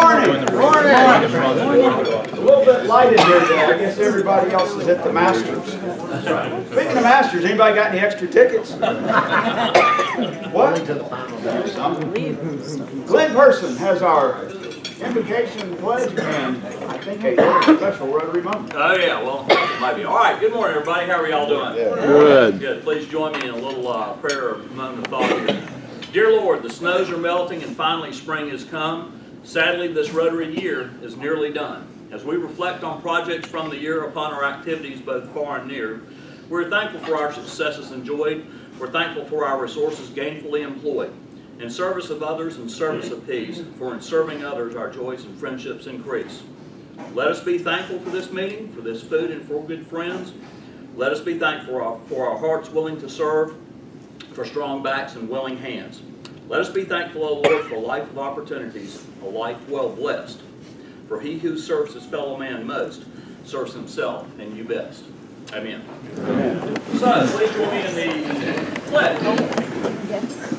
morning. Morning. A little bit light in here today. I guess everybody else is at the Masters. Speaking of Masters, anybody got any extra tickets? What? Glenn Person has our invocation pledge and I think a very special Rotary moment. Oh yeah, well, it might be. All right, good morning everybody. How are y'all doing? Good. Good. Please join me in a little prayer moment of thought here. Dear Lord, the snows are melting and finally spring has come. Sadly, this Rotary year is nearly done. As we reflect on projects from the year upon our activities both far and near, we're thankful for our successes enjoyed. We're thankful for our resources gainfully employed. In service of others and service of peace, for in serving others our joys and friendships increase. Let us be thankful for this meeting, for this food, and for good friends. Let us be thankful for our hearts willing to serve, for strong backs and willing hands. Let us be thankful, O Lord, for a life of opportunities, a life well blessed. For he who serves his fellow man most serves himself and you best. Amen. Amen. So, please join me in the pledge. Yes.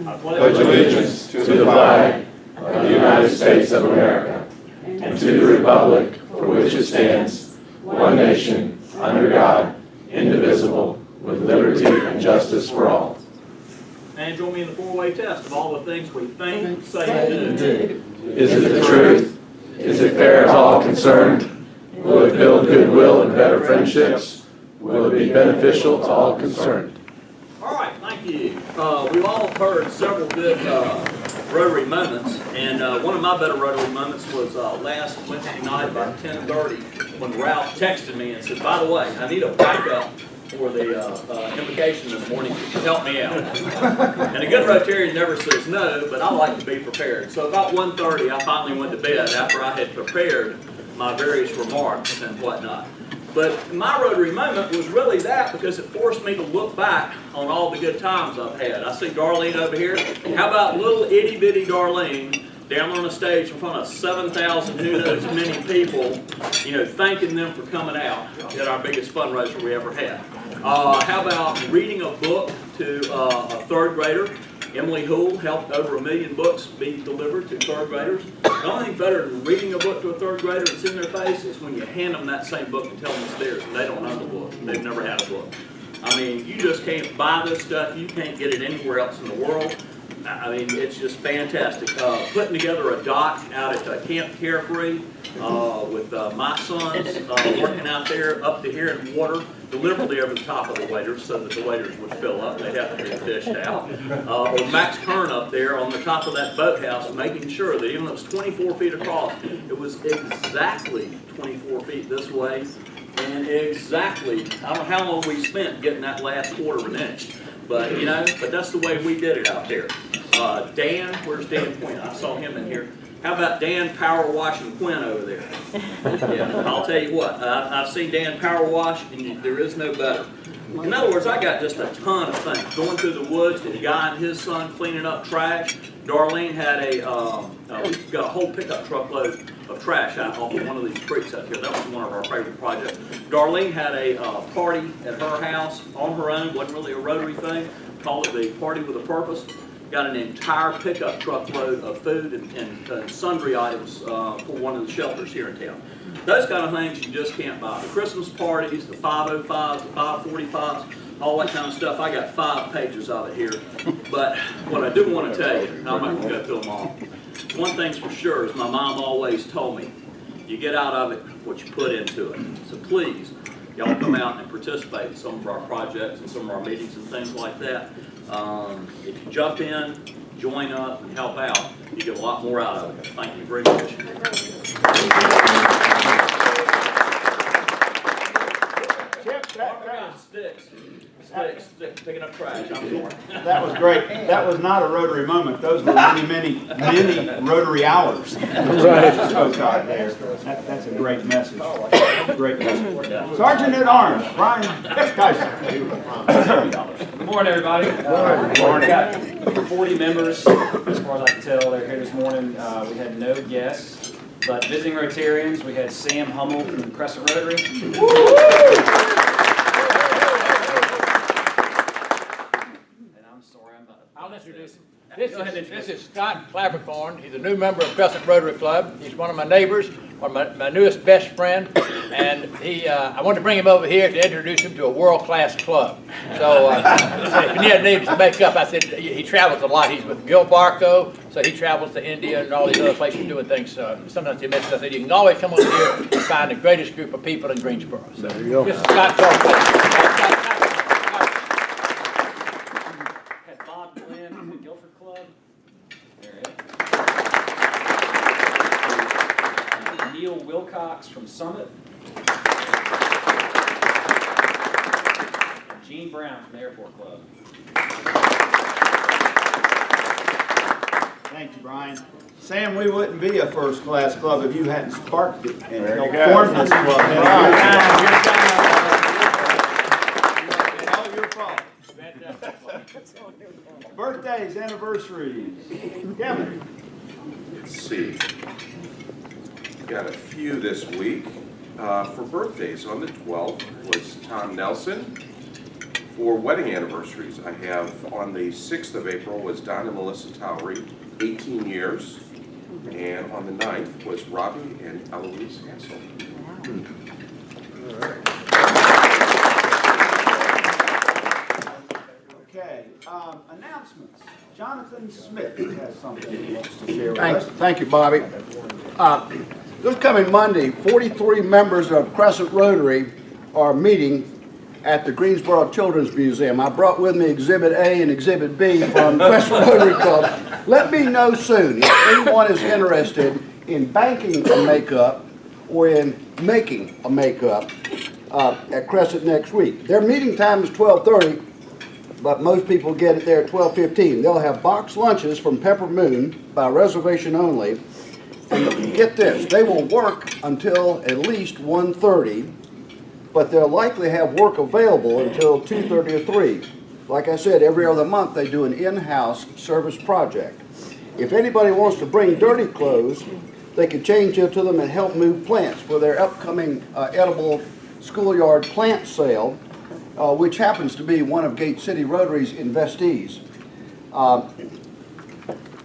I pledge allegiance to the flag of the United States of America and to the republic for which it stands, one nation, under God, indivisible, with liberty and justice for all. And join me in the four-way test of all the things we think, say, and do. Is it the truth? Is it fair to all concerned? Will it build goodwill and better friendships? Will it be beneficial to all concerned? All right, thank you. We've all heard several good Rotary moments, and one of my better Rotary moments was last Wednesday night about 10:30 when Ralph texted me and said, by the way, I need a backup for the invocation this morning. Could you help me out? And a good Rotarian never says no, but I like to be prepared. So about 1:30, I finally went to bed after I had prepared my various remarks and whatnot. But my Rotary moment was really that because it forced me to look back on all the good times I've had. I see Darlene over here. How about little itty-bitty Darlene down on the stage in front of 7,000 who knows many people, you know, thanking them for coming out at our biggest fundraiser we ever had. How about reading a book to a third grader? Emily Houle helped over 1 million books be delivered to third graders. The only thing better than reading a book to a third grader and seeing their face is when you hand them that same book and tell them it's theirs and they don't own the book. They've never had a book. I mean, you just can't buy this stuff. You can't get it anywhere else in the world. I mean, it's just fantastic. Putting together a dock out at Camp Carefree with my sons working out there up to here in water, deliberately over the top of the waders so that the waders would fill up. They'd have to be fished out. Or Max Kern up there on the top of that boathouse making sure that even though it was 24 feet across, it was exactly 24 feet this way and exactly, I don't know how long we spent getting that last quarter of an inch. But, you know, but that's the way we did it out there. Dan, where's Dan Quinn? I saw him in here. How about Dan Power Washing Quinn over there? Yeah, I'll tell you what, I've seen Dan Power Wash, and there is no better. In other words, I got just a ton of things. Going through the woods, the guy and his son cleaning up trash. Darlene had we've got a whole pickup truckload of trash out off of one of these creeks out here. That was one of our favorite projects. Darlene had a party at her house on her own. Wasn't really a Rotary thing. Called it the Party with a Purpose. Got an entire pickup truckload of food and sundry items for one of the shelters here in town. Those kind of things you just can't buy. The Christmas parties, the 505s, the 545s, all that kind of stuff. I got 5 pages of it here. But what I do want to tell you, I'm not going to go through them all. One thing's for sure is my mom always told me, you get out of it what you put into it. So please, y'all come out and participate in some of our projects and some of our meetings and things like that. If you jump in, join up, and help out, you get a lot more out of it. Thank you very much. Sticks, picking up trash. I'm sorry. That was great. That was not a Rotary moment. Those were many Rotary hours. Right. That's a great message. Great message. Sergeant at Arms, Brian Tyson. Good morning, everybody. Good morning. We got 40 members, as far as I can tell. They're here this morning. We had no guests, but visiting Rotarians, we had Sam Hummel from Crescent Rotary. I'll introduce him. This is Scott Clapperthorne. He's a new member of Crescent Rotary Club. He's one of my neighbors, or my newest best friend, and I wanted to bring him over here to introduce him to a world-class club. So if you need names to make up, I said he travels a lot. He's with Gil Barco, so he travels to India and all these other places doing things. Sometimes he misses. I said you can always come over here and find the greatest group of people in Greensboro. So There you go. this is Scott Clapperthorne. Had Bob Glenn from the Guilford Club. There it is. Neil Wilcox from Summit. And Gene Brown from the Airport Club. Thank you, Brian. Sam, we wouldn't be a first-class club if you hadn't sparked it and There you helped go. form this club. Right. All your fault. Birthdays, anniversaries. Kevin. Let's see. Got a few this week. For birthdays, on the 12th was Tom Nelson. For wedding anniversaries, I have on the 6th of April was Don and Melissa Towery, 18 years. And on the 9th was Robbie and Eloise Hansel. Okay, announcements. Jonathan Smith has something he wants to share with us. Thank you, Bobby. This coming Monday, 43 members of Crescent Rotary are meeting at the Greensboro Children's Museum. I brought with me Exhibit A and Exhibit B from Crescent Rotary Club. Let me know soon if anyone is interested in banking a makeup or in making a makeup at Crescent next week. Their meeting time is 12:30. But most people get it there at 12:15. They'll have boxed lunches from Pepper Moon by reservation only. And get this, they will work until at least 1:30, but they'll likely have work available until 2:30 or 3. Like I said, every other month they do an in-house service project. If anybody wants to bring dirty clothes, they can change into them and help move plants for their upcoming edible schoolyard plant sale, which happens to be one of Gate City Rotary's investees.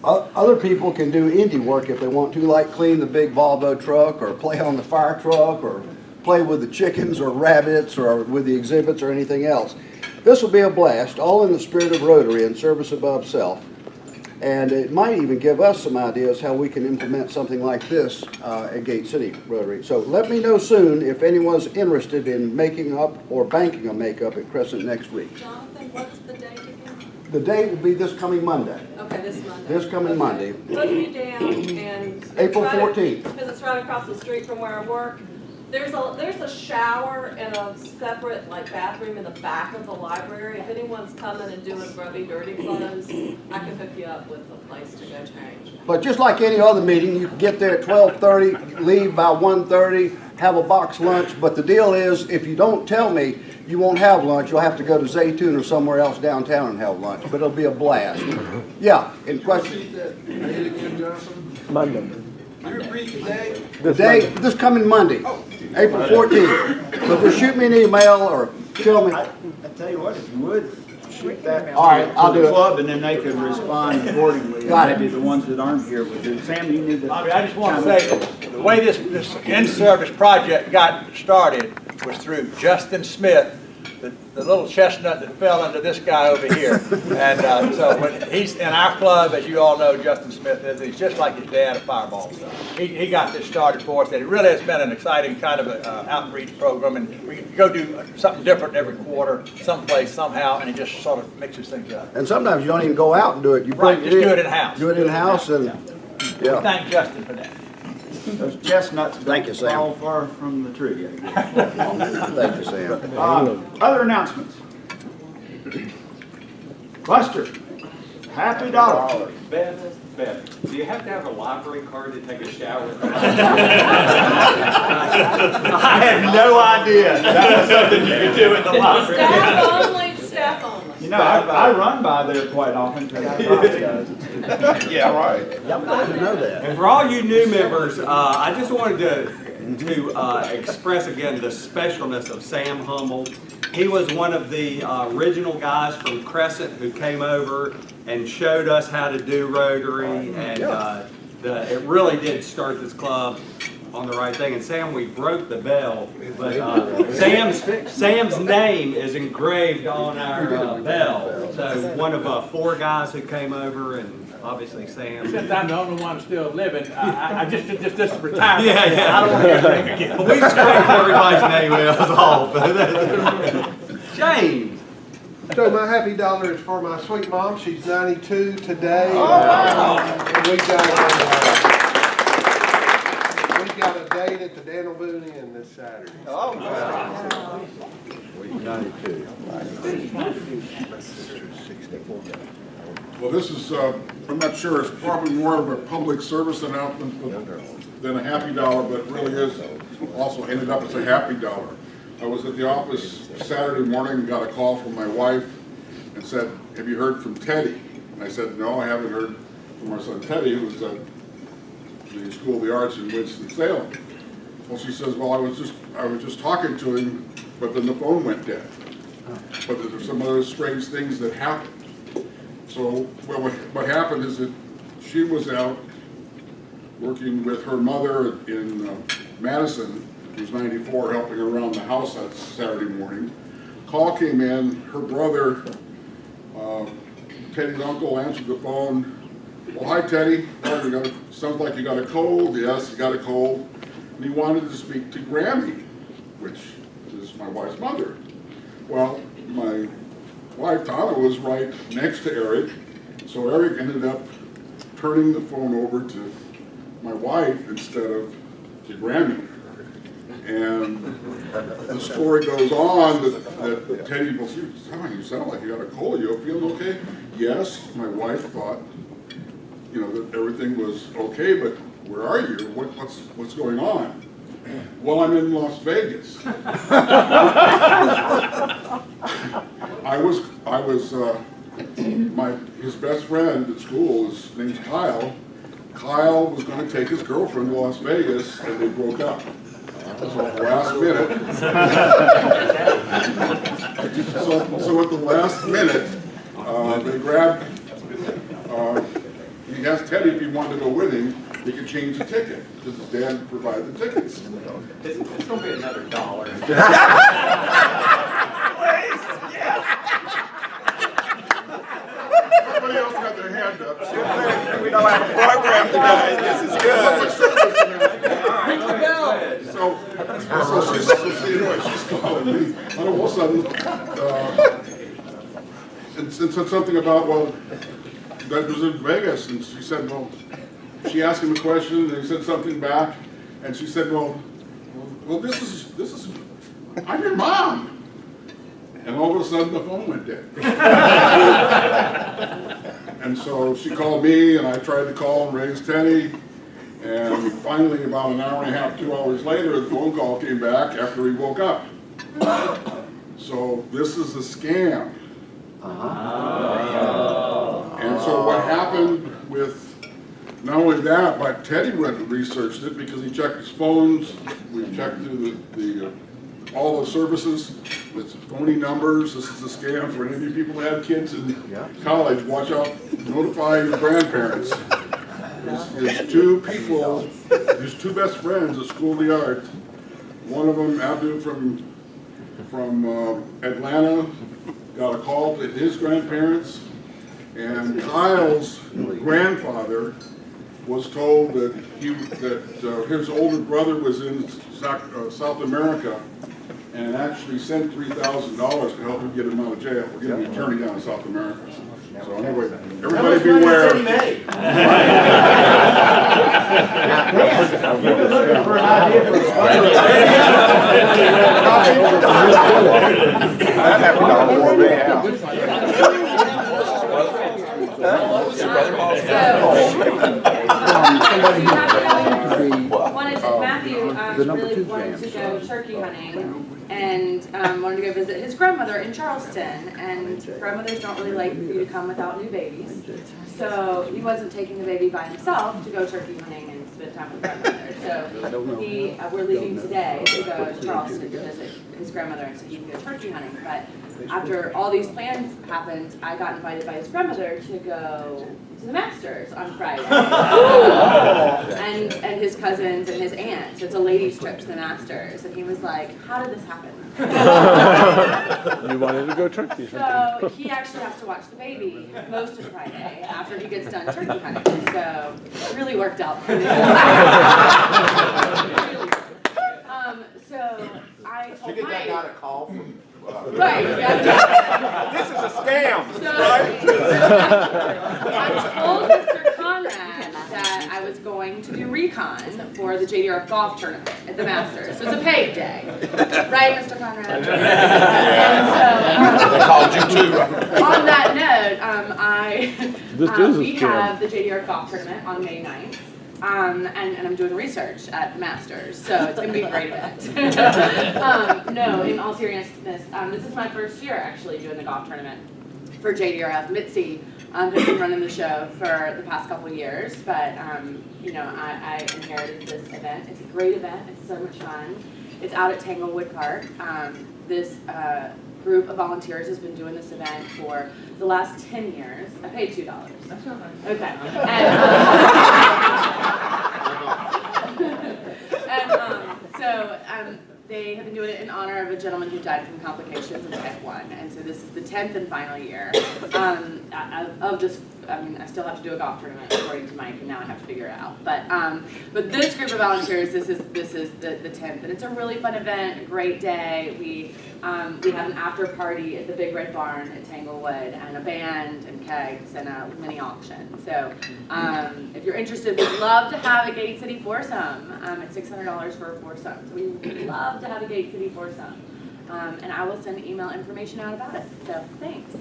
Other people can do indie work if they want to, like clean the big Volvo truck or play on the fire truck or play with the chickens or rabbits or with the exhibits or anything else. This will be a blast, all in the spirit of Rotary and service above self. And it might even give us some ideas how we can implement something like this at Gate City Rotary. So let me know soon if anyone's interested in making up or banking a makeup at Crescent next week. Jonathan, what's the date again? The date will be this coming Monday. Okay, this Monday. This coming Monday. Put me down and. April 14th. Because it's right across the street from where I work. There's a shower and a separate bathroom in the back of the library. If anyone's coming and doing grubby, dirty clothes, I can hook you up with a place to go change. But just like any other meeting, you can get there at 12:30, leave by 1:30, have a box lunch. But the deal is, if you don't tell me you won't have lunch, you'll have to go to Zaytoon or somewhere else downtown and have lunch. But it'll be a blast. Yeah, in question. Monday. The day, this coming Monday, April 14th. So just shoot me an email or tell me. I tell you what, if you would, shoot that All right, I'll to do the it. club, and then they could respond accordingly. Got it. Maybe the ones that aren't here would do. Sam, you need to. Bobby, I just want to say, the way this in-service project got started was through Justin Smith, the little chestnut that fell under this guy over here. And so when he's in our club, as you all know, Justin Smith is, he's just like his dad at Fireball. So he got this started for us, and it really has been an exciting kind of outreach program, and we go do something different every quarter, someplace, somehow, and it just sort of mixes things up. And sometimes you don't even go out and do it. You Right, bring just do it in-house. Do it in-house and, We yeah. thank Justin for that. Those chestnuts Thank you, don't Sam. fall far from the tree. Thank you, Sam. Other announcements. Buster, happy dollar. Beth, do you have to have a library card to take a shower? I had no idea that was something you could do in the library. Staff only, staff only. You know, I run by there quite often. Yeah, right. I'm glad to know that. And for all you new members, I just wanted to express again the specialness of Sam Hummel. He was one of the original guys from Crescent who came over and showed us how to do Rotary, and it really did start this club on the right thing. And Sam, we broke the bell, but Sam's name is engraved on our bell. So one of 4 guys who came over, and obviously Sam. Since I'm the only one still living, I just retired. Yeah. I don't want to get drink again. We scraped everybody's name off. James. So my happy dollar is for my sweet mom. She's 92 today. Oh, wow. And we got a date at the Daniel Boone Inn this Saturday. Oh, wow. 92. Well, this is, I'm not sure, it's probably more of a public service announcement than a happy dollar, but it really is also ended up as a happy dollar. I was at the office Saturday morning and got a call from my wife and said, "Have you heard from Teddy?" And I said, "No, I haven't heard from our son Teddy, who was at the School of the Arts in Winston-Salem." Well, she says, "Well, I was just talking to him, but then the phone went dead. But there's some other strange things that happened." So, well, what happened is that she was out working with her mother in Madison, who's 94, helping her around the house that Saturday morning. Call came in, her brother, Teddy's uncle, answered the phone. "Well, hi Teddy, sounds like you got a cold." "Yes, you got a cold." And he wanted to speak to Grammy, which is my wife's mother. Well, my wife, Tana, was right next to Eric, so Eric ended up turning the phone over to my wife instead of to Grammy. And the story goes on that Teddy will say, "You sound like you got a cold. You feeling okay?" "Yes." My wife thought, that everything was okay, but where are you? What's going on? "Well, I'm in Las Vegas." His best friend at school, his name's Kyle. Kyle was going to take his girlfriend to Las Vegas, and they broke up. So at the last minute, so at the last minute, they grabbed, he asked Teddy if he wanted to go with him, he could change the ticket, because his dad provided the tickets. It's going to be another $1. Everybody else got their hand up. We don't have a program tonight. This is good. So she's calling me, and all of a sudden, and said something about, well, that was in Vegas, and she said, well, she asked him a question, and he said something back, and she said, well, this is, I'm your mom. And all of a sudden, the phone went dead. And so she called me, and I tried to call and raise Teddy. And finally, about an hour and a half, 2 hours later, the phone call came back after he woke up. So this is a scam. And so what happened with, not only that, but Teddy went and researched it because he checked his phones. We checked through all the services. It's phony numbers. This is a scam for any of you people that have kids in college. Watch out, notify your grandparents. There's 2 people, there's 2 best friends at School of the Arts. One of them, Abdu from Atlanta, got a call to his grandparents, and Kyle's grandfather was told that his older brother was in South America and actually sent $3,000 to help him get him out of jail. We're getting an attorney down in South America. So anyway, everybody beware. You've been looking for an idea for a Matthew really wanted to go turkey hunting and wanted to go visit his grandmother in Charleston, and grandmothers don't really like for you to come without new babies. So he wasn't taking the baby by himself to go turkey hunting and spend time with grandmother. So we're leaving today to go to Charleston to visit his grandmother and so he can go turkey hunting. But after all these plans happened, I got invited by his grandmother to go to the Masters on Friday. and his cousins and his aunt. So it's a ladies' trip to the Masters. And he was like, how did this happen? You wanted to go turkey. So he actually has to watch the baby most of Friday after he gets done turkey hunting. So it really worked out for me. So I told Mike. a call from? Right. Yeah. This is a scam. So I told Mr. Conrad that I was going to do recon for the JDR golf tournament at the Masters. So it's a paid day, right, Mr. Conrad? And so, They called you too. on that note, we have the JDR golf tournament on May 9th. And I'm doing research at the Masters, so it's going to be a great event. No, in all seriousness, this is my first year actually doing the golf tournament for JDRF. Mitzi has been running the show for the past couple of years, but you know, I inherited this event. It's a great event. It's so much fun. It's out at Tanglewood Park. This group of volunteers has been doing this event for the last 10 years. I paid $2. That's all right. Okay. And they have been doing it in honor of a gentleman who died from complications of type 1. And so this is the 10th and final year of this. I mean, I still have to do a golf tournament according to Mike, and now I have to figure it out. But this group of volunteers, this is the 10th, and it's a really fun event, a great day. We have an after party at the Big Red Barn at Tanglewood, and a band and kegs and a mini auction. So if you're interested, we'd love to have a Gate City foursome. It's $600 for a foursome. So we would love to have a Gate City foursome. And I will send email information out about it. So thanks. So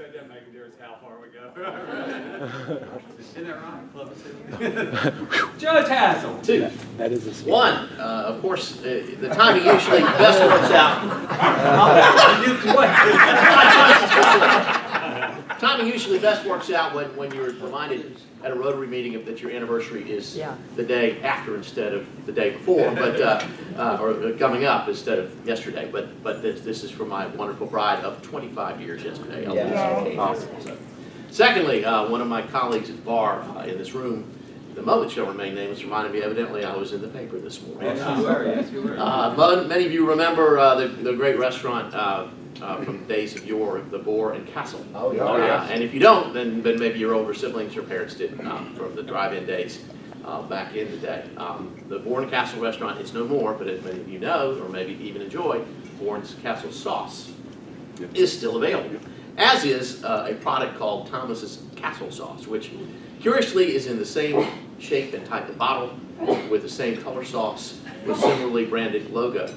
it doesn't make a difference how far we go. Isn't that right? Club Joe Tassel. 2. That is a scam. 1, of course, the timing usually best works out. Timing usually best works out when you're reminded at a Rotary meeting that your anniversary is the day after instead of the day before, but or coming up instead of yesterday. But this is for my wonderful bride of 25 years yesterday. Awesome. So. Secondly, one of my colleagues at the bar in this room, the moment shall remain nameless, reminded me evidently I was in the paper this morning. Yes, you were. Many of you remember the great restaurant from days of yore, the Boar and Castle. Oh, yeah. And if you don't, then maybe your older siblings or parents did from the drive-in days back in the day. The Boar and Castle restaurant is no more, but as many of you know, or maybe even enjoy, Boar and Castle sauce is still available, as is a product called Thomas's Castle Sauce, which curiously is in the same shape and type of bottle with the same color sauce with similarly branded logo.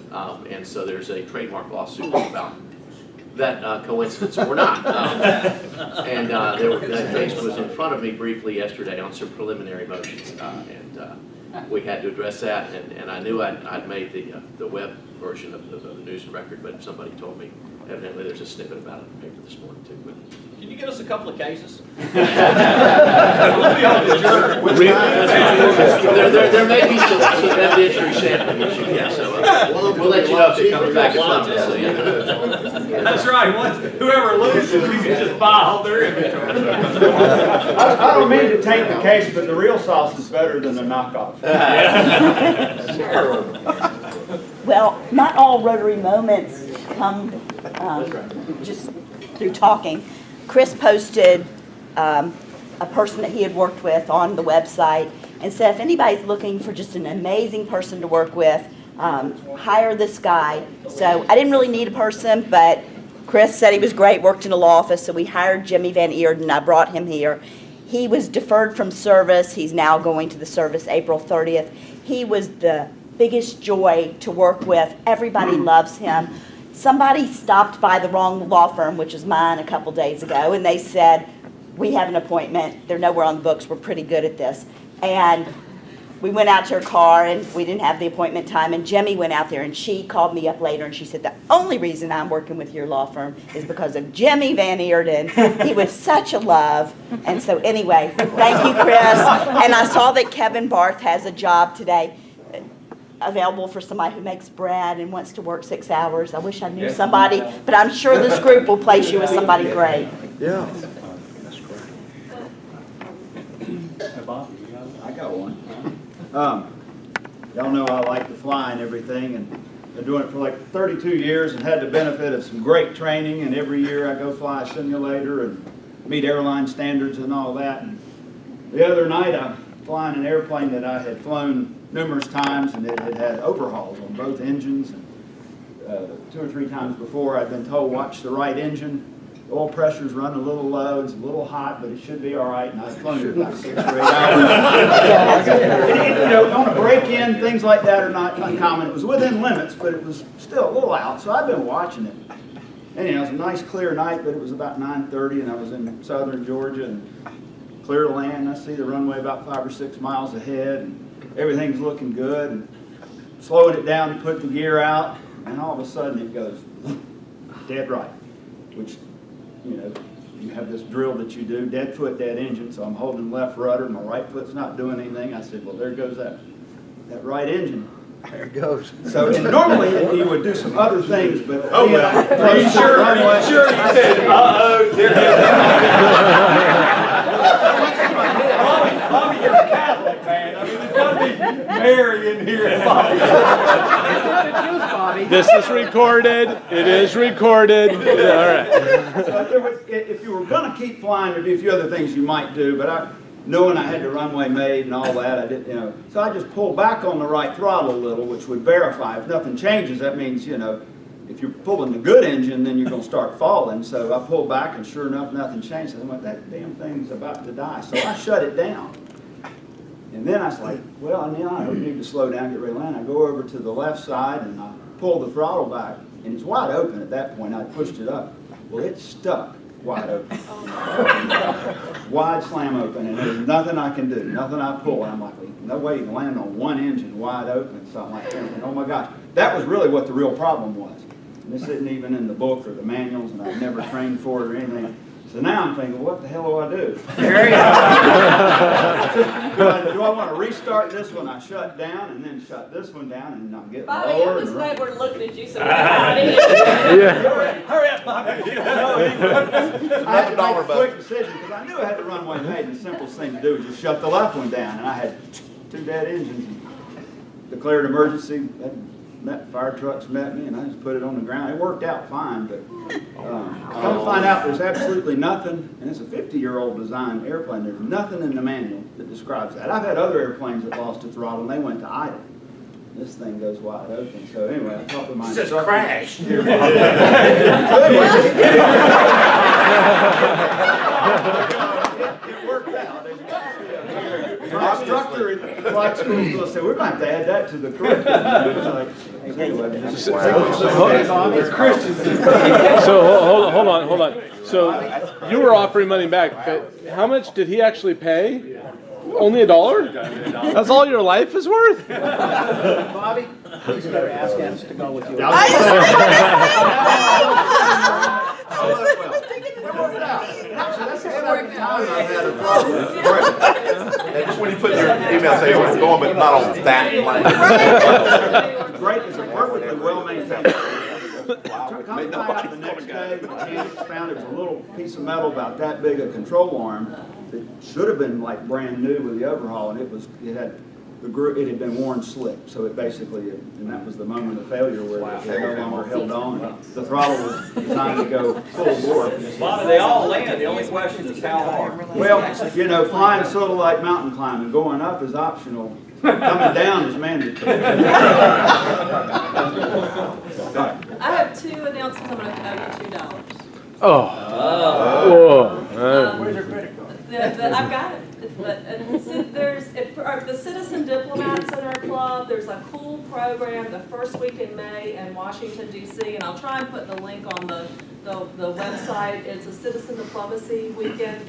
And so there's a trademark lawsuit about that coincidence or not. That case was in front of me briefly yesterday on some preliminary motions, and we had to address that. And I knew I'd made the web version of the News and Record, but somebody told me evidently there's a snippet about it in the paper this morning too. But Can you get us a couple of cases? there may be some evidentiary sampling issue, yeah, so we'll let you know if it comes back in front of us. So, yeah. That's right. Whoever loses, you can just buy all their inventory. I don't mean to take the case, but the real sauce is better than the knockoff. Well, not all Rotary moments come just through talking. Chris posted a person that he had worked with on the website and said if anybody's looking for just an amazing person to work with, hire this guy. So I didn't really need a person, but Chris said he was great, worked in a law office, so we hired Jimmy Van Eerden. I brought him here. He was deferred from service. He's now going to the service April 30th. He was the biggest joy to work with. Everybody loves him. Somebody stopped by the wrong law firm, which is mine, a couple days ago, and they said, we have an appointment. They're nowhere on the books. We're pretty good at this. And we went out to her car, and we didn't have the appointment time, and Jemmy went out there, and she called me up later, and she said, the only reason I'm working with your law firm is because of Jimmy Van Eerden. He was such a love. And so anyway, thank you, Chris. And I saw that Kevin Barth has a job today. available for somebody who makes bread and wants to work 6 hours. I wish I knew somebody, but I'm sure this group will place you with somebody great. Yeah. I got one. Y'all know I like to fly and everything, and been doing it for like 32 years and had the benefit of some great training, and every year I go fly a simulator and meet airline standards and all that. And the other night I'm flying an airplane that I had flown numerous times, and it had had overhauls on both engines. And 2 or 3 times before I'd been told, watch the right engine. Oil pressure's running a little low, it's a little hot, but it should be all right, and I've flown it about 6 or 8 hours. On a break-in, things like that are not uncommon. It was within limits, but it was still a little out, so I've been watching it. Anyhow, it was a nice clear night, but it was about 9:30, and I was in southern Georgia, and clear to land. I see the runway about 5 or 6 miles ahead, and everything's looking good, and slowing it down to put the gear out, and all of a sudden it goes dead right, which, you have this drill that you do, dead foot, dead engine, so I'm holding left rudder, my right foot's not doing anything. I said, well, there goes that right engine. There it goes. So normally you would do some other things, but... Oh, well. Are you sure? Are you sure you said, uh-oh, there Bobby, you're a Catholic, man. I mean, there's got to be Mary in here. This is recorded. It is recorded. All right. So if you were going to keep flying, there'd be a few other things you might do, but knowing I had the runway made and all that, I didn't, So I just pulled back on the right throttle a little, which would verify. If nothing changes, that means, if you're pulling the good engine, then you're going to start falling. So I pulled back, and sure enough, nothing changed. I went, that damn thing's about to die. So I shut it down. And then I was like, well, I need to slow down, get ready to land. I go over to the left side, and I pull the throttle back, and it's wide open at that point. I pushed it up. Well, it's stuck wide open. Wide slam open, and there's nothing I can do, nothing I pull. And I'm like, no way you can land on one engine wide open, something like that. And oh my gosh, that was really what the real problem was. And this isn't even in the book or the manuals, and I've never trained for it or anything. So now I'm thinking, what the hell do I do? Do I want to restart this one? I shut down and then shut this one down, and I'm getting Bobby, lower. I'm just glad we're looking at you so Hurry up, Bobby. I had to make a quick decision because I knew I had the runway made, and the simplest thing to do was just shut the left one down, and I had 2 dead engines. And declared emergency. Fire trucks met me, and I just put it on the ground. It worked out fine, but come to find out there's absolutely nothing, and it's a 50-year-old design airplane, there's nothing in the manual that describes that. I've had other airplanes that lost a throttle, and they went to idle. This thing goes wide open. So anyway, I talked to my instructor. Just crashed. It worked out. My instructor in flight school was going to say, we're going to have to add that to the curriculum. So hold on. So you were offering money back, but how much did he actually pay? Only $1? That's all your life is worth? Bobby, please better ask us to go with you. That's the second time I've had a problem. And just when you put your email, say where it's going, but not on that line. Great, it's a perfectly well-maintained. Come find out the next day, the mechanics found it was a little piece of metal about that big, a control arm that should have been like brand new with the overhaul, and it had been worn slick. So it basically, and that was the moment of failure where it no longer held on. The throttle was designed to go full bore. Bobby, they all land. The only question is how hard. Well, flying sort of like mountain climbing. Going up is optional. Coming down is mandatory. I have 2 announcements. I'm going to owe you $2. Where's your credit card? I've got it. There's the Citizen Diplomats in our club. There's a cool program the first week in May in Washington, D.C., and I'll try and put the link on the website. It's a Citizen Diplomacy Weekend.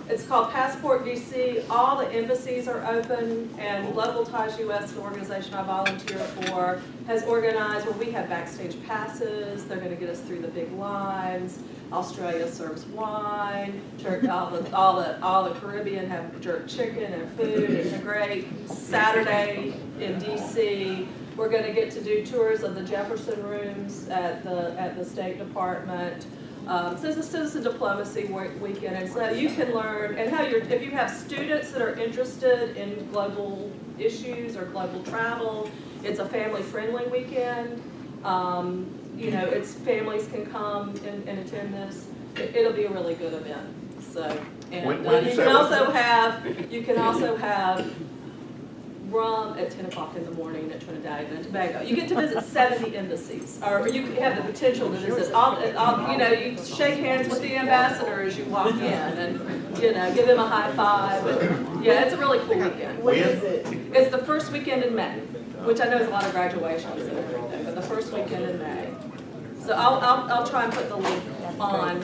It's called Passport DC. All the embassies are open, and Local Ties US, the organization I volunteer for, has organized where we have backstage passes. They're going to get us through the big lines. Australia serves wine. All the Caribbean have jerk chicken and food. It's a great Saturday in DC. We're gonna get to do tours of the Jefferson rooms at the State Department. So it's a citizen diplomacy weekend, and so you can learn, and if you have students that are interested in global issues or global travel, it's a family-friendly weekend. You know, families can come and attend this. It'll be a really good event. So, and you can also have rum at 10 o'clock in the morning at Trinidad and Tobago. You get to visit 70 embassies, or you have the potential to visit you know, you shake hands with the ambassador as you walk in, and you know, give him a high five. And, yeah, it's a really cool weekend. When is it? It's the first weekend in May, which I know is a lot of graduations and everything, but the first weekend in May. So I'll try and put the link on.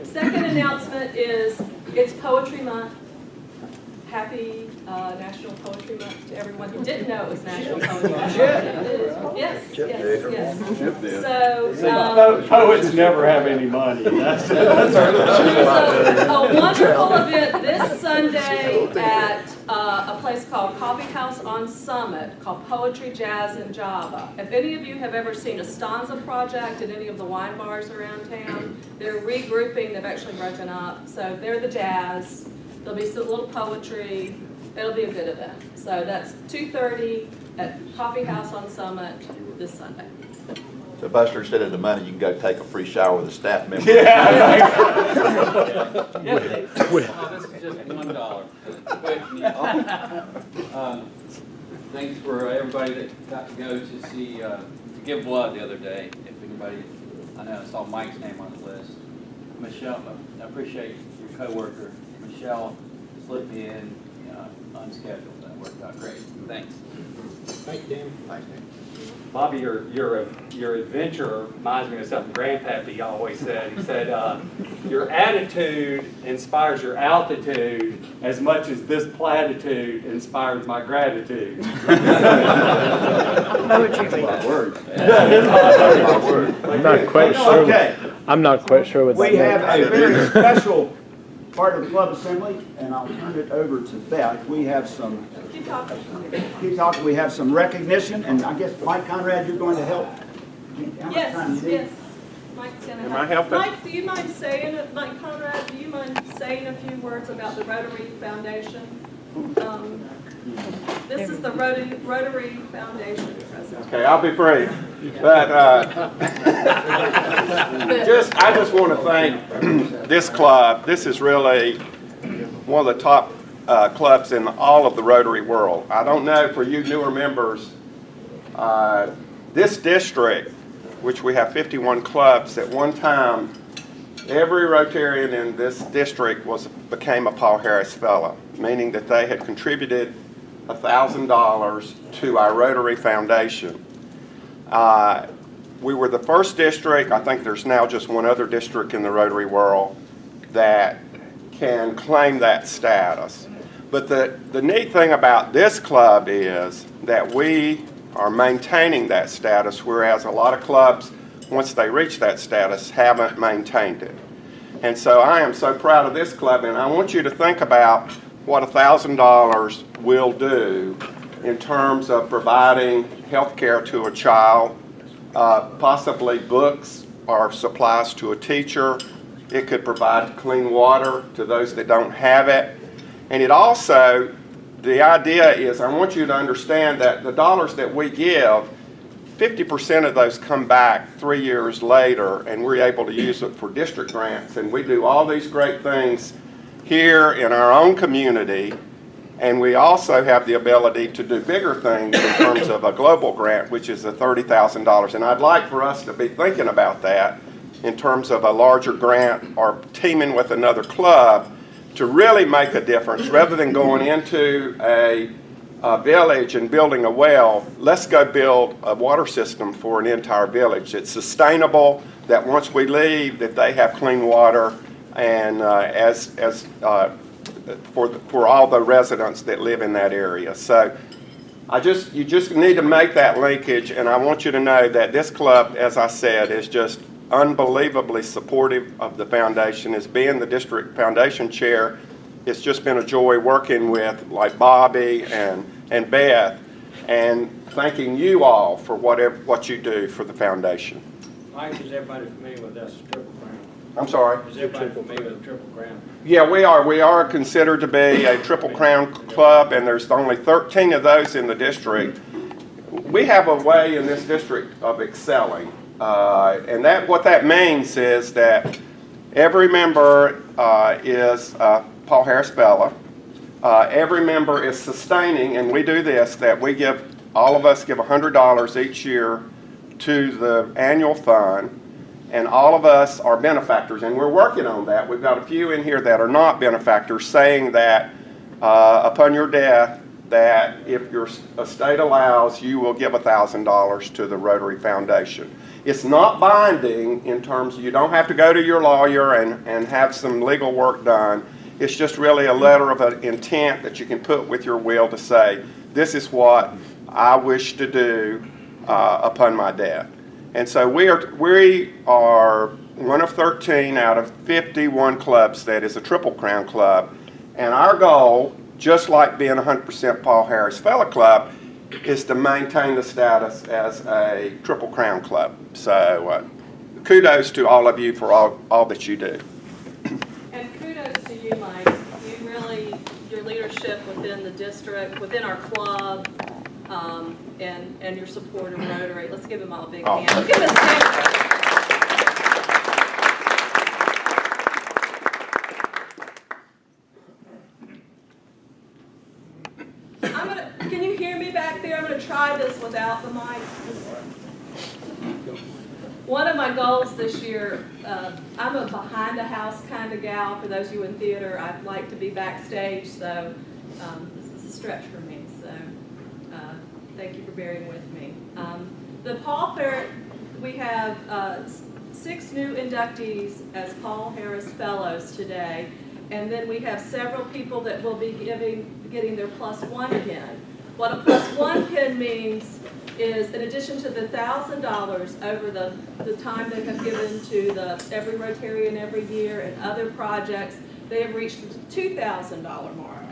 Second announcement is it's Poetry Month. Happy National Poetry Month to everyone who didn't know it was National Poetry Month. Yes. So Poets never have any money. That's a wonderful event this Sunday at a place called Coffee House on Summit called Poetry, Jazz, and Java. If any of you have ever seen a stanza project at any of the wine bars around town, they're regrouping. They've actually broken up. So they're the jazz. There'll be some little poetry. It'll be a good event. So that's 2:30 at Coffee House on Summit this Sunday. So Buster, instead of the money, you can go take a free shower with a staff member. This is just $1. Thanks for everybody that got to go to see, to give blood the other day. If anybody, I know I saw Mike's name on the list. Michelle, I appreciate your coworker. Michelle slipped me in unscheduled. That worked out great. Thanks. Thank you, Dan. Thanks, Dan. Bobby, your adventure reminds me of something Grandpappy always said. He said, your attitude inspires your altitude as much as this platitude inspires my gratitude. Poetry. Words. I'm not quite sure. Okay. I'm not quite sure what that We have means. a very special part of the club assembly, and I'll turn it over to Beth. We have some, Keep talking. we have some recognition, and I guess Mike Conrad, you're going to help. How much time Yes, you need? yes. Mike's gonna Am help. I helping? Mike, do you mind saying it? Mike Conrad, do you mind saying a few words about the Rotary Foundation? This is the Rotary Foundation president. Okay, I'll be brief. But I just want to thank this club. This is really one of the top clubs in all of the Rotary world. I don't know for you newer members, this district, which we have 51 clubs, at one time, every Rotarian in this district became a Paul Harris Fellow, meaning that they had contributed $1,000 to our Rotary Foundation. We were the first district, I think there's now just one other district in the Rotary world that can claim that status. But the neat thing about this club is that we are maintaining that status, whereas a lot of clubs, once they reach that status, haven't maintained it. And so I am so proud of this club, and I want you to think about what $1,000 will do in terms of providing health care to a child, possibly books or supplies to a teacher. It could provide clean water to those that don't have it. And it also, the idea is, I want you to understand that the dollars that we give, 50% of those come back 3 years later, and we're able to use it for district grants. And we do all these great things here in our own community, and we also have the ability to do bigger things in terms of a global grant, which is the $30,000. And I'd like for us to be thinking about that in terms of a larger grant or teaming with another club to really make a difference. Rather than going into a village and building a well, let's go build a water system for an entire village. It's sustainable, that once we leave, that they have clean water, and for all the residents that live in that area. So you just need to make that linkage, and I want you to know that this club, as I said, is just unbelievably supportive of the foundation. As being the district foundation chair, it's just been a joy working with like Bobby and Beth. And thanking you all for what you do for the foundation. Mike, is everybody familiar with us, Triple Crown? I'm sorry? Is everybody familiar with Triple Crown? Yeah, we are. We are considered to be a Triple Crown club, and there's only 13 of those in the district. We have a way in this district of excelling, and what that means is that every member is a Paul Harris Fellow. Every member is sustaining, and we do this, that we give, all of us give $100 each year to the annual fund, and all of us are benefactors, and we're working on that. We've got a few in here that are not benefactors, saying that upon your death, that if your estate allows, you will give $1,000 to the Rotary Foundation. It's not binding in terms of, you don't have to go to your lawyer and have some legal work done. It's just really a letter of intent that you can put with your will to say, this is what I wish to do upon my death. And so we are one of 13 out of 51 clubs that is a Triple Crown club. And our goal, just like being 100% Paul Harris Fellow Club, is to maintain the status as a Triple Crown club. So kudos to all of you for all that you do. And kudos to you, Mike. You really, your leadership within the district, within our club, and your support of Rotary. Let's give him all a big hand. Let's give him a stand. Can you hear me back there? I'm going to try this without the mic. One of my goals this year, I'm a behind-the-house kind of gal. For those of you in theater, I'd like to be backstage, so this is a stretch for me. So thank you for bearing with me. The Paul Fair, we have 6 new inductees as Paul Harris Fellows today, and then we have several people that will be getting their +1 pin. What a +1 pin means is, in addition to the $1,000 over the time they have given to every Rotarian every year and other projects, they have reached the $2,000 mark.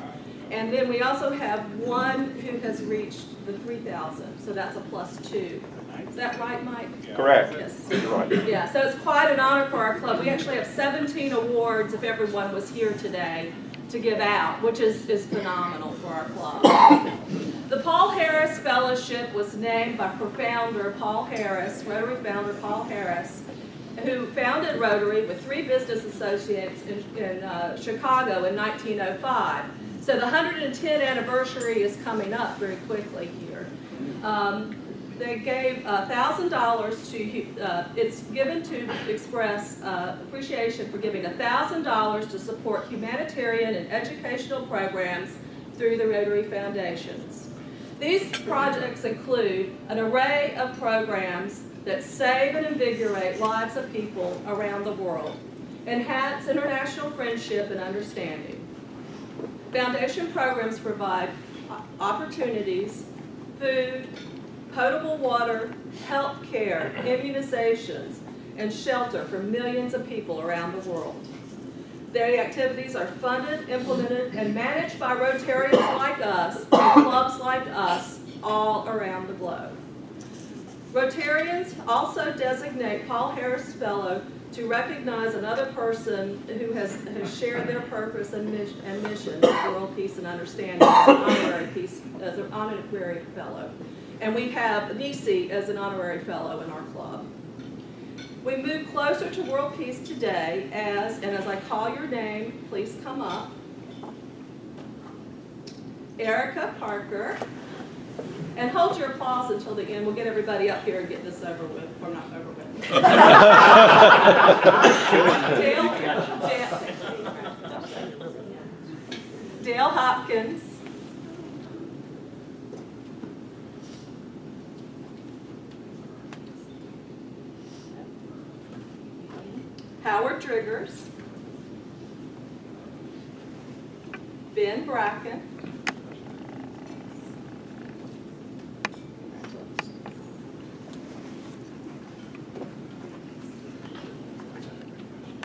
And then we also have one who has reached the $3,000, so that's a +2. Is that right, Mike? Correct. Yes. Right. Yeah, so it's quite an honor for our club. We actually have 17 awards if everyone was here today to give out, which is phenomenal for our club. The Paul Harris Fellowship was named by founder Paul Harris, Rotary founder Paul Harris, who founded Rotary with 3 business associates in Chicago in 1905. So the 110th anniversary is coming up very quickly here. They gave $1,000 to, it's given to express appreciation for giving $1,000 to support humanitarian and educational programs through the Rotary Foundations. These projects include an array of programs that save and invigorate lives of people around the world, enhance international friendship and understanding. Foundation programs provide opportunities, food, potable water, health care, immunizations, and shelter for millions of people around the world. Their activities are funded, implemented, and managed by Rotarians like us and clubs like us all around the globe. Rotarians also designate Paul Harris Fellow to recognize another person who has shared their purpose and mission of world peace and understanding as an honorary fellow. And we have Nisi as an honorary fellow in our club. We move closer to world peace today and as I call your name, please come up. Erica Parker. And hold your applause until the end. We'll get everybody up here and get this over with. Or not over with. Dale Hopkins. Howard Driggers. Ben Bracken.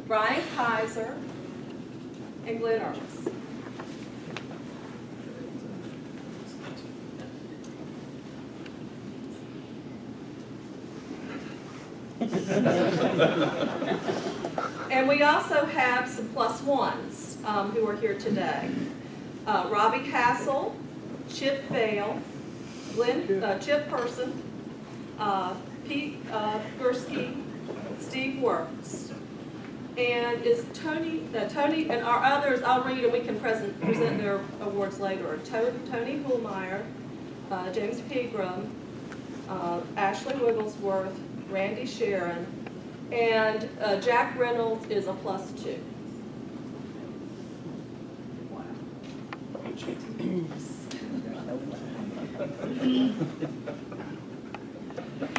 Brian Kaiser, and Glenn Irvis. And we also have some plus ones who are here today. Robbie Castle, Chip Vale, Chip Person, Pete Gursky, Steve Works. And is Tony, and our others, I'll read and we can present their awards later. Tony Hullmeyer, James Pegram, Ashley Wigglesworth, Randy Sharon, and Jack Reynolds is a +2.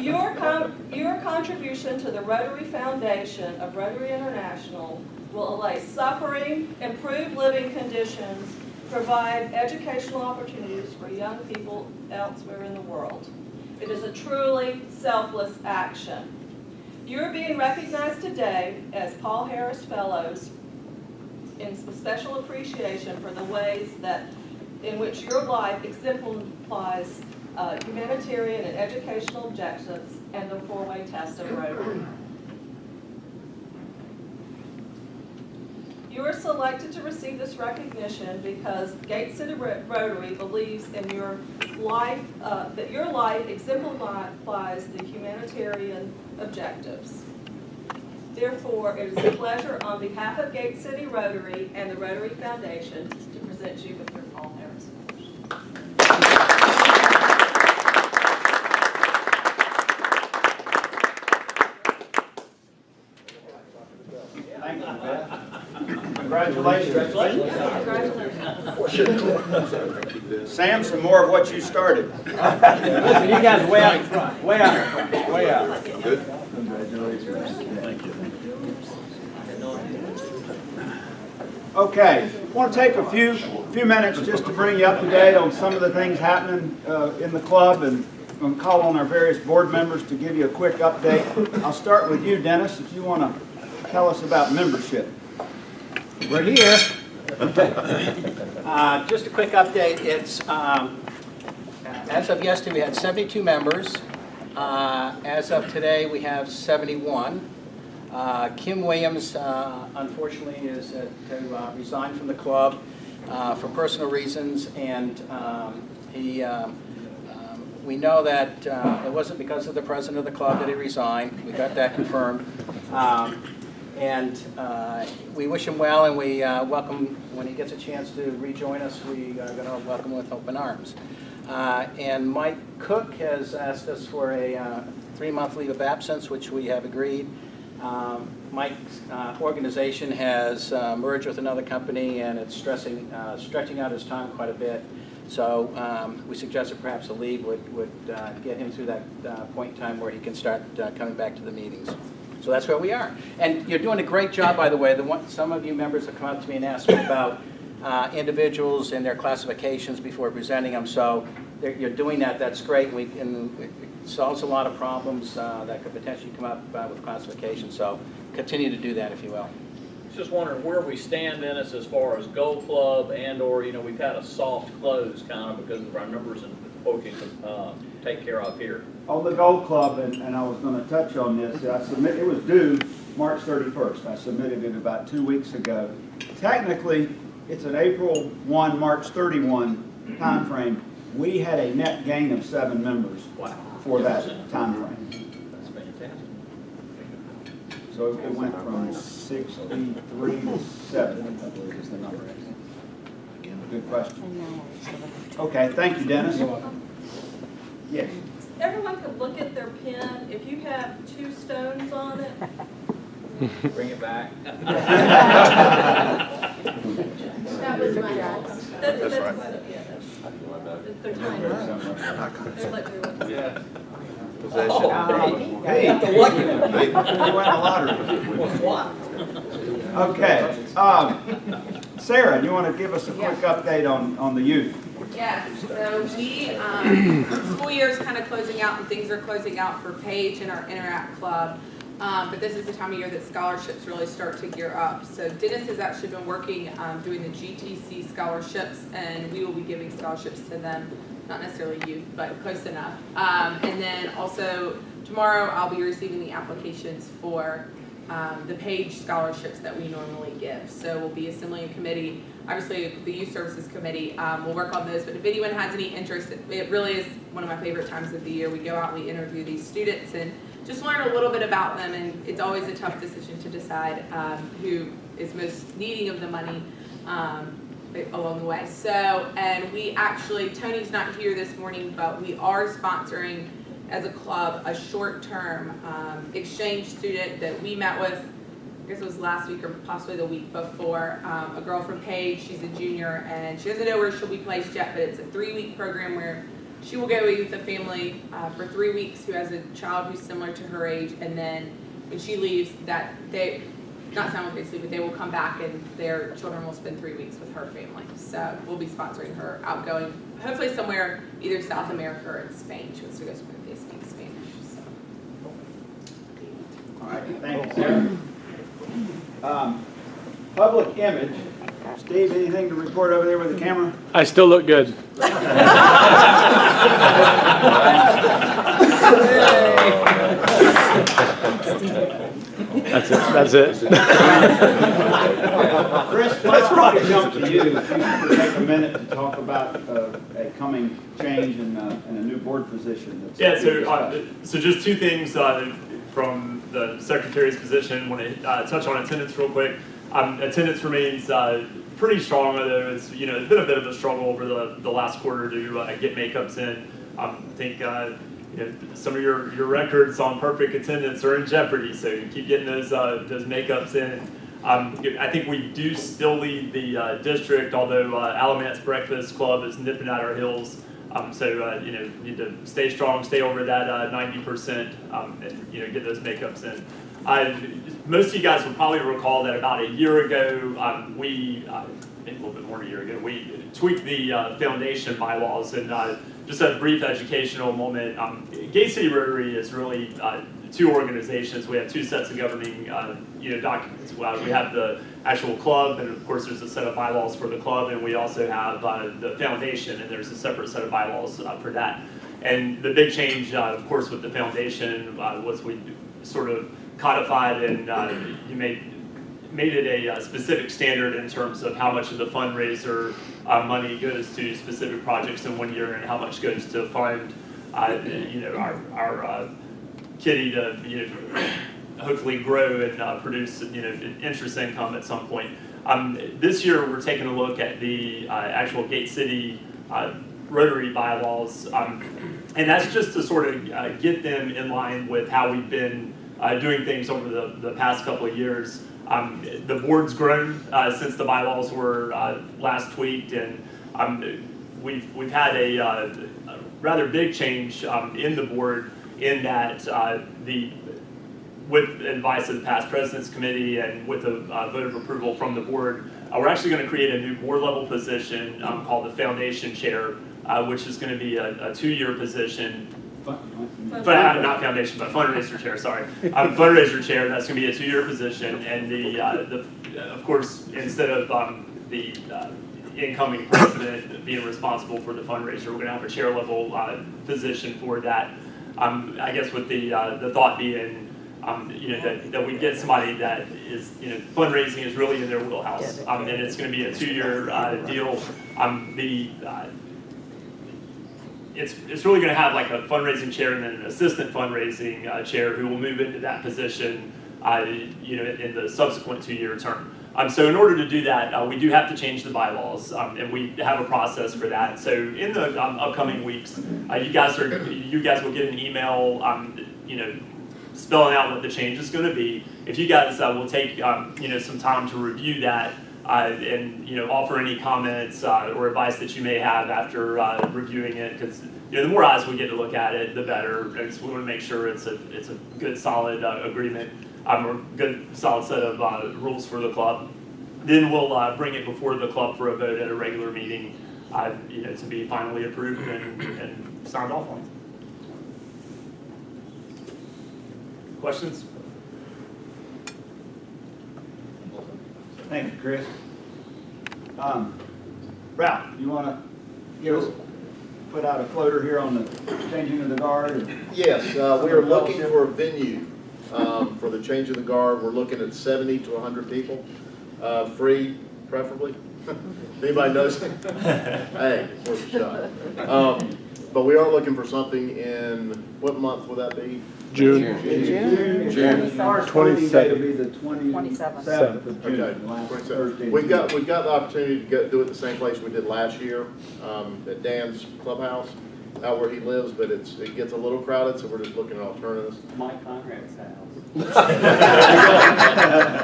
Your contribution to the Rotary Foundation of Rotary International will allay suffering, improve living conditions, provide educational opportunities for young people elsewhere in the world. It is a truly selfless action. You're being recognized today as Paul Harris Fellows in special appreciation for the ways in which your life exemplifies humanitarian and educational objectives and the four-way test of Rotary. You are selected to receive this recognition because Gate City Rotary believes in your life, that your life exemplifies the humanitarian objectives. Therefore, it is a pleasure on behalf of Gate City Rotary and the Rotary Foundation to present you with your Paul Harris. Thank you, Beth. Congratulations. Sam, some more of what you started. Listen, you guys way out in front, way out in front, way out. Good. Thank you. Okay, I want to take a few minutes just to bring you up to date on some of the things happening in the club, and I'm going to call on our various board members to give you a quick update. I'll start with you, Dennis, if you want to tell us about membership. We're here. Just a quick update. It's as of yesterday we had 72 members. As of today we have 71. Kim Williams unfortunately is to resign from the club for personal reasons, and we know that it wasn't because of the president of the club that he resigned. We got that confirmed. And we wish him well, and we welcome, when he gets a chance to rejoin us, we are going to welcome him with open arms. And Mike Cook has asked us for a 3-month leave of absence, which we have agreed. Mike's organization has merged with another company, and it's stretching out his time quite a bit. So we suggested perhaps a leave would get him through that point in time where he can start coming back to the meetings. So that's where we are. And you're doing a great job, by the way. Some of you members have come up to me and asked me about individuals and their classifications before presenting them. So you're doing that. That's great. And it solves a lot of problems that could potentially come up with classification. So continue to do that, if you will. Just wondering where we stand in this as far as Gold Club and/or we've had a soft close kind of because of our numbers and what we can take care of here. On the Gold Club, and I was going to touch on this, it was due March 31st. I submitted it about 2 weeks ago. Technically, it's an April 1, March 31 time frame. We had a net gain of 7 members for that time frame. That's fantastic. So it went from 63 to 7, I believe is the number. Good question. Okay, thank you, Dennis. You're welcome. Yes. Everyone could look at their pen. If you have 2 stones on it, Bring it back. that was my house. That's right. They're tiny. They're like your- Yeah. Hey, you won the lottery. Okay. Sarah, you want to give us a quick update on the youth? Yeah, so we, school year is kind of closing out and things are closing out for Paige and our Interact Club. But this is the time of year that scholarships really start to gear up. So Dennis has actually been working doing the GTC scholarships, and we will be giving scholarships to them, not necessarily youth, but close enough. And then also tomorrow I'll be receiving the applications for the Page scholarships that we normally give. So we'll be assembling a committee. Obviously, the Youth Services Committee will work on those, but if anyone has any interest, it really is one of my favorite times of the year. We go out, we interview these students, and just learn a little bit about them, and it's always a tough decision to decide who is most needing of the money along the way. So, and we actually, Tony's not here this morning, but we are sponsoring as a club a short-term exchange student that we met with, I guess it was last week or possibly the week before, a girl from Page. She's a junior and she doesn't know where she'll be placed yet, but it's a 3-week program where she will go with a family for 3 weeks who has a child who's similar to her age, and then when she leaves, that they, not simultaneously, but they will come back and their children will spend 3 weeks with her family. So we'll be sponsoring her outgoing, hopefully somewhere either South America or in Spain. She wants to go spend they speak Spanish. So. All right, thank you, Sarah. Public image. Steve, anything to report over there with the camera? I still look good. That's it. Chris, let's probably jump to you. If you could take a minute to talk about a coming change in a new board position. Yeah, so just two things from the secretary's position. I want to touch on attendance real quick. Attendance remains pretty strong, although it's been a bit of a struggle over the last quarter to get makeups in. I think some of your records on perfect attendance are in jeopardy, so you keep getting those makeups in. I think we do still lead the district, although Alamance Breakfast Club is nipping at our heels. So need to stay strong, stay over that 90%, and get those makeups in. Most of you guys will probably recall that about a year ago, maybe a little bit more than a year ago, we tweaked the foundation bylaws, and just a brief educational moment. Gate City Rotary is really two organizations. We have two sets of governing documents. We have the actual club, and of course there's a set of bylaws for the club, and we also have the foundation, and there's a separate set of bylaws for that. And the big change, of course, with the foundation was we sort of codified and you made it a specific standard in terms of how much of the fundraiser money goes to specific projects in 1 year and how much goes to fund our kitty to hopefully grow and produce interest income at some point. This year we're taking a look at the actual Gate City Rotary bylaws, and that's just to sort of get them in line with how we've been doing things over the past couple of years. The board's grown since the bylaws were last tweaked, and we've had a rather big change in the board in that with advice of the past President's Committee and with a vote of approval from the board, we're actually going to create a new board level position called the Foundation Chair, which is going to be a 2-year position. Not foundation, but fundraiser chair. Sorry, fundraiser chair. That's going to be a 2-year position, and of course, instead of the incoming president being responsible for the fundraiser, we're going to have a chair level position for that. I guess with the thought being, that we get somebody that is, fundraising is really in their wheelhouse, and it's going to be a 2-year deal. It's really going to have like a fundraising chair and then an assistant fundraising chair who will move into that position, in the subsequent 2-year term. So in order to do that, we do have to change the bylaws, and we have a process for that. So in the upcoming weeks, you guys will get an email, spelling out what the change is going to be. If you guys will take some time to review that. And offer any comments or advice that you may have after reviewing it, because the more eyes we get to look at it, the better. Because we want to make sure it's a good, solid agreement or good, solid set of rules for the club. Then we'll bring it before the club for a vote at a regular meeting, to be finally approved and signed off on. Questions? Thank you, Chris. Ralph, you want to give us? put out a floater here on the changing of the guard? Yes, we are looking for a venue for the change of the guard. We're looking at 70 to 100 people, free preferably. If anybody knows? Hey, it's worth a shot. But we are looking for something in, what month will that be? June. June. Our starting date will be the 27th of June. Okay. last Thursday. We've got the opportunity to do it the same place we did last year, at Dan's clubhouse, out where he lives, but it gets a little crowded, so we're just looking at alternatives. Mike Conrad's house.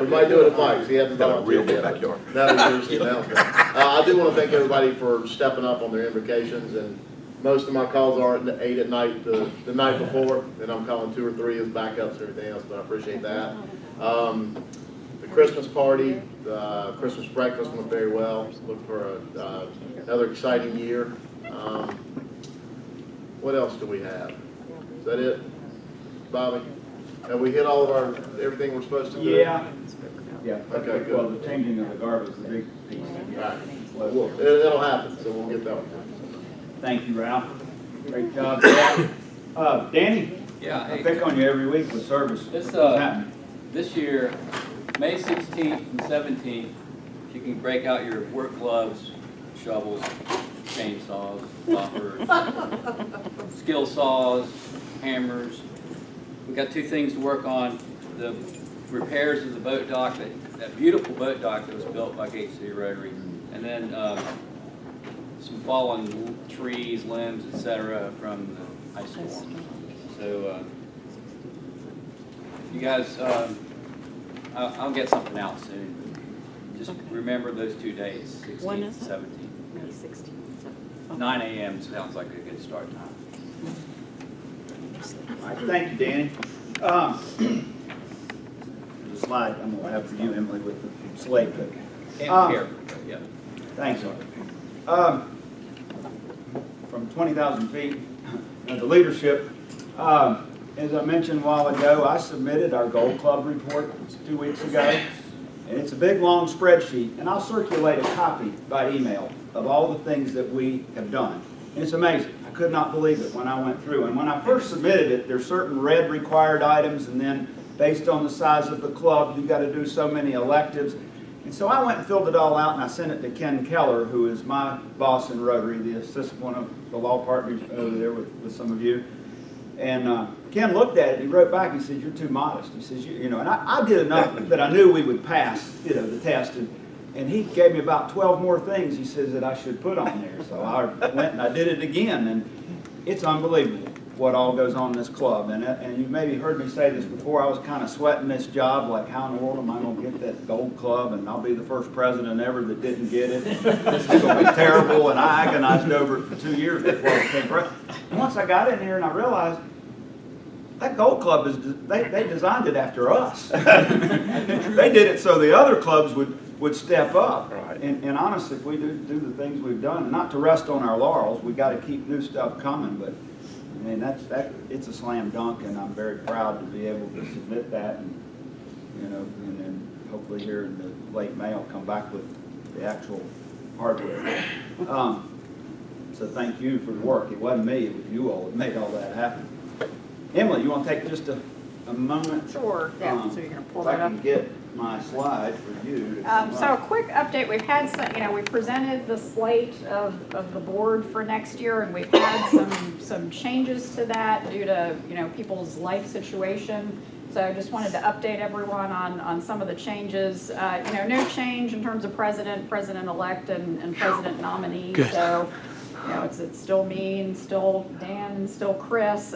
We might do it at Mike's. He hasn't got a real big backyard. That was Thursday announcement. I do want to thank everybody for stepping up on their invocations, and most of my calls are at 8 at night the night before, and I'm calling 2 or 3 as backups and everything else, but I appreciate that. The Christmas party, the Christmas breakfast went very well. Look for another exciting year. What else do we have? Is that it, Bobby? Have we hit all of everything we're supposed to do? Yeah. Yeah. Okay, good. Well, the changing of the guard was the big piece. Right. Well, it'll happen, so we'll get that one. Thank you, Ralph. Great job. Danny? Yeah. I pick on you every week with service. This, What's happening? this year, May 16th and 17th, you can break out your work gloves, shovels, chainsaws, loppers, skill saws, hammers. We've got 2 things to work on. The repairs of the boat dock, that beautiful boat dock that was built by Gate City Rotary, and then some fallen trees, limbs, etc. from the ice storm. So if you guys, I'll get something out soon. Just remember those 2 dates, 16th and 17th. May 16th. 9 a.m. sounds like a good start time. All right, thank you, Danny. There's a slide I'm going to have for you, Emily, with the slate. But, Here, yeah. thanks, Art. From 20,000 feet, the leadership, as I mentioned a while ago, I submitted our Gold Club report 2 weeks ago, and it's a big, long spreadsheet, and I'll circulate a copy by email of all the things that we have done. And it's amazing. I could not believe it when I went through. And when I first submitted it, there's certain red required items, and then based on the size of the club, you've got to do so many electives. And so I went and filled it all out, and I sent it to Ken Keller, who is my boss in Rotary, the assistant, one of the law partners over there with some of you. And Ken looked at it, and he wrote back, he said, "You're too modest." He says, and I did enough that I knew we would pass, the test. And he gave me about 12 more things, he says, that I should put on there. So I went and I did it again, and it's unbelievable what all goes on in this club. And you maybe heard me say this before, I was kind of sweating this job, like how in the world am I going to get that gold club, and I'll be the first president ever that didn't get it. This is going to be terrible, and I agonized over it for 2 years before I became president. And once I got in here and I realized, that gold club, they designed it after us. They did it so the other clubs would step up. Right. And honestly, if we do the things we've done, and not to rest on our laurels, we got to keep new stuff coming, but I mean, it's a slam dunk, and I'm very proud to be able to submit that, and and then hopefully here in the late May I'll come back with the actual hardware. So thank you for the work. It wasn't me, it was you all that made all that happen. Emily, you want to take just a moment? Sure, yeah, so you're going to pull that if I up. can get my slide for you. So a quick update, we've had some, we presented the slate of the board for next year, and we've had some changes to that due to, people's life situation. So I just wanted to update everyone on some of the changes. No change in terms of president-elect, and president nominee. Good. So, it's still me and still Dan and still Chris.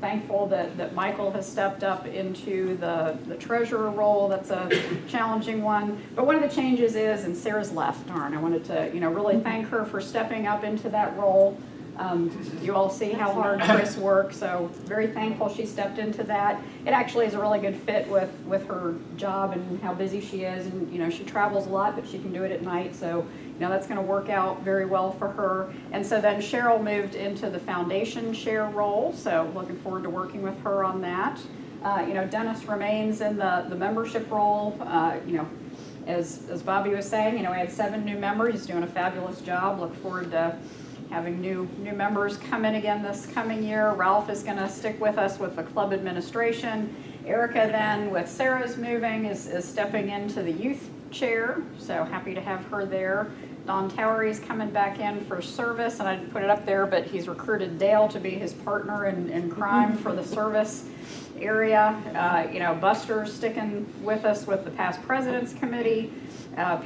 Thankful that Michael has stepped up into the treasurer role. That's a challenging one. But one of the changes is, and Sarah's left, darn, I wanted to, really thank her for stepping up into that role. You all see how hard Chris works, so very thankful she stepped into that. It actually is a really good fit with her job and how busy she is, and she travels a lot, but she can do it at night, so that's going to work out very well for her. And so then Cheryl moved into the foundation chair role, so looking forward to working with her on that. Dennis remains in the membership role. As Bobby was saying, we had 7 new members. He's doing a fabulous job. Look forward to having new members come in again this coming year. Ralph is going to stick with us with the club administration. Erica then, with Sarah's moving, is stepping into the youth chair, so happy to have her there. Don Towery's coming back in for service, and I didn't put it up there, but he's recruited Dale to be his partner in crime for the service area. Buster's sticking with us with the past president's committee.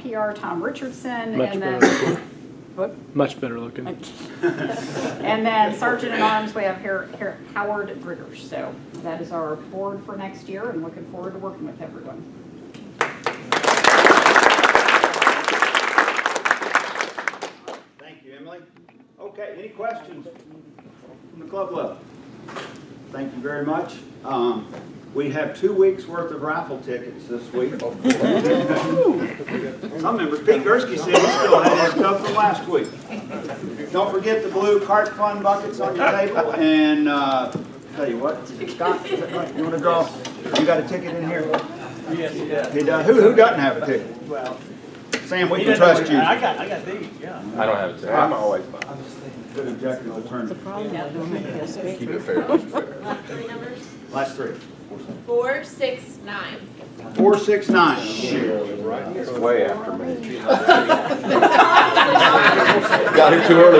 PR Tom Richardson, and then Much better looking. and then Sergeant at Arms, we have Howard Griggers. So that is our board for next year, and looking forward to working with everyone. Thank you, Emily. Okay, any questions from the club level? Thank you very much. We have 2 weeks worth of raffle tickets this week. Some members, Pete Gursky said he still had his stuff from last week. Don't forget the blue cart fun buckets on your table, and tell you what, Scott, is that right? You want to draw? You got a ticket in here? Yes, He does. Who doesn't have a ticket? Well, Sam, we can trust you. I got these, yeah. I don't have it today. I'm always fine. Good objective attorney. Keep it fair. Last three numbers? Last three. 469. 469. It's way after me. Got here too early.